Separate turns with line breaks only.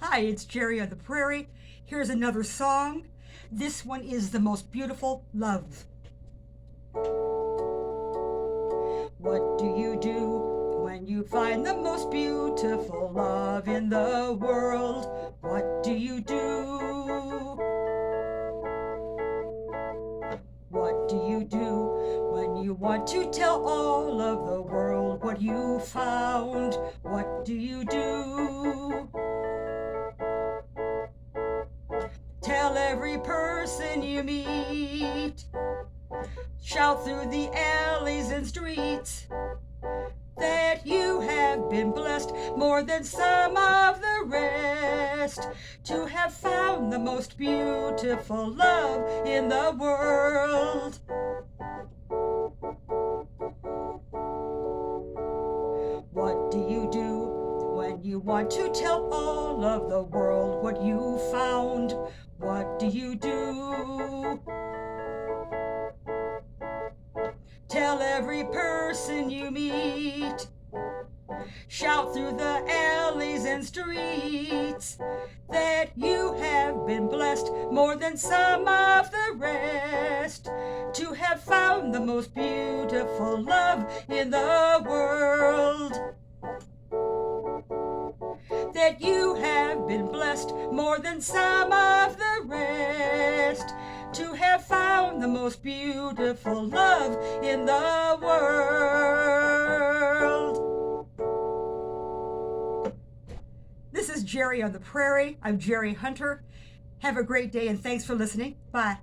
Hi, it's Gerri on the Prairie. Here's another song. This one is The Most Beautiful Love. What do you do when you find the most beautiful love in the world? What do you do? What do you do when you want to tell all of the world what you found? What do you do? Tell every person you meet. Shout through the alleys and streets that you have been blessed more than some of the rest to have found the most beautiful love in the world. What do you do when you want to tell all of the world what you found? What do you do? Tell every person you meet. Shout through the alleys and streets that you have been blessed more than some of the rest to have found the most beautiful love in the world. That you have been blessed more than some of the rest to have found the most beautiful love in the world. This is Gerri on the Prairie. I'm Gerri Hunter. Have a great day and thanks for listening. Bye.